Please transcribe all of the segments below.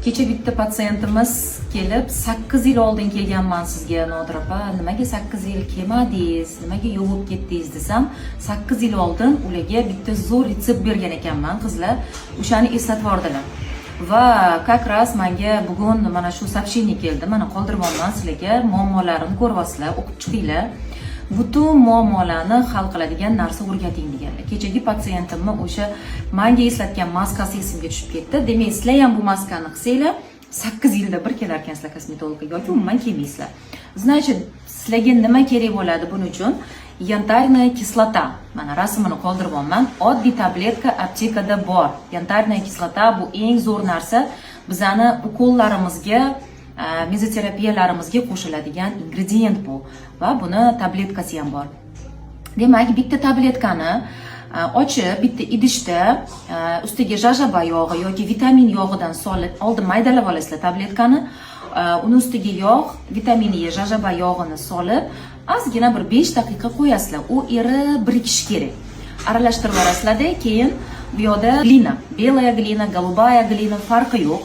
Kecha bitta patsientimiz kelib, 8 yil oldin kelganman sizga Nodir opa, nimaga 8 yil kelmadingiz, nimaga yo'g'ib ketdingiz desam, 8 yil oldin ularga bitta zo'r retsept bergan ekanman qizlar, o'shani eslatib yubordilar. Va как раз menga bugun mana shu сообщение keldi. Mana qoldiribman sizlarga, muammolarimni ko'ryapsizlar, o'qib chiqinglar. Butun muammolarni hal qiladigan narsa o'rgating deganlar. Kechagi patsientimni o'sha menga eslatgan maskasi esimga tushib ketdi. Demak, sizlar ham bu maskani qilsanglar, 8 yilda bir kelar ekansizlar kosmetologga yoki umuman kelmaysizlar. Значит, sizlarga nima kerak bo'ladi buning uchun? Yantarная kislota. Mana rasmini qoldiribman. Oddiy tabletka aptekada bor. Yantarная kislota bu eng zo'r narsa. Bizani ukollarimizga mezoterapiyalarimizga qo'shiladigan ingredient bu va buni tabletkasi ham bor. Demak, bitta tabletkani ochib, bitta idishda ustiga jajaba yog'i yoki vitamin yog'idan solib, oldin maydalab olasizlar tabletkani, uni ustiga yog', vitamini jajaba yog'ini solib, ozgina bir 5 daqiqa qo'yasizlar. U erib birikishi kerak. Aralashtirib olasizlar-da, keyin bu yoqda glina, belaya glina, голубая glina farqi yo'q.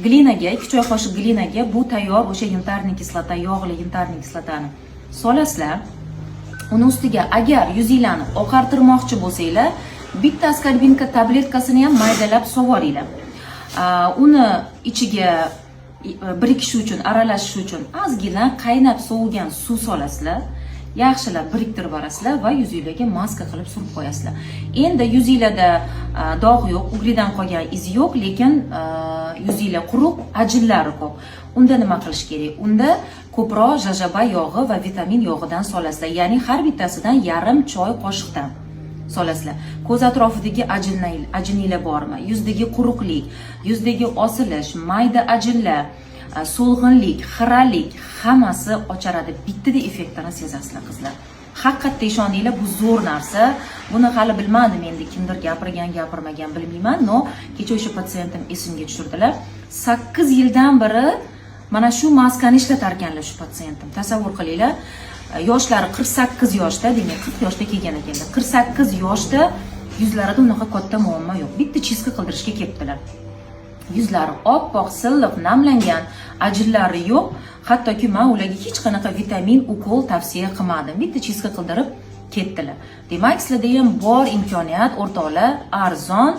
Glinaga, 2 choy qoshiq glinaga bu tayyor o'sha yantarniy kislota, yog'li yantarniy kislotani solasizlar. Uni ustiga agar yuzinglarni oqartirmoqchi bo'lsanglar, bitta askorbinka tabletkasini ham maydalab sovoringlar. Uni ichiga birikishi uchun, aralashishi uchun ozgina qaynab sovigan suv solasizlar. Yaxshilab biriktirib borasizlar va yuzingizga maska qilib surib qo'yasizlar. Endi yuzingizda dog' yo'q, ugridan qolgan izi yo'q, lekin yuzinglar quruq, ajinlari ko'p. Unda nima qilish kerak? Unda ko'proq jajaba yog'i va vitamin yog'idan solasizlar. Ya'ni har bittasidan yarim choy qoshiqdan solasizlar. Ko'z atrofidagi ajinlar bormi? Yuzdagi quruqlik, yuzdagi osilish, mayda ajinlar, so'lg'inlik, xiralik hammasi ocharadi. Bittada effektini sezasizlar qizlar. Haqiqatda ishoninglar, bu zo'r narsa. Buni hali bilmadim endi, kimdir gapirgan, gapirmagan bilmayman, no kecha o'sha patsientim esimga tushirdilar. 8 yildan beri mana shu maskani ishlatar ekanlar shu patsientim. Tasavvur qilinglar, yoshlari 48 yoshda, demak 40 yoshda kelgan ekanlar. 48 yoshda yuzlarida unaqa katta muammo yo'q. Bitta chiska qildirishga kelibdilar. Yuzlari oppoq, silliq, namlangan, ajinlari yo'q. Hattoki men ularga hech qanaqa vitamin ukol tavsiya qilmadim. Bitta chiska qildirib ketdilar. Demak, sizlarda ham bor imkoniyat, o'rtoqlar, arzon,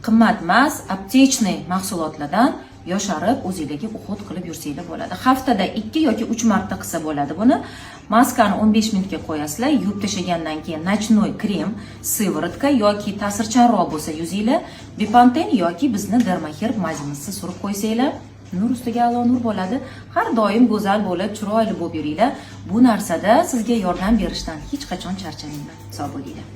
qimmatmas, aptechniy mahsulotlardan yosharib o'zingizga uhud qilib yursanglar bo'ladi. Haftada 2 yoki 3 marta qilsa bo'ladi buni. Maskani 15 minutga qo'yasizlar, yuvib tashlagandan keyin nochnoy krem, sivorotka yoki ta'sirchanroq bo'lsa yuzinglar, Bipanten yoki bizni Dermaherb majmuasini surib qo'ysanglar, nur ustiga a'lo nur bo'ladi. Har doim go'zal bo'lib, chiroyli bo'lib yuringlar. Bu narsada sizga yordam berishdan hech qachon charchamanglar. Sog' bo'linglar.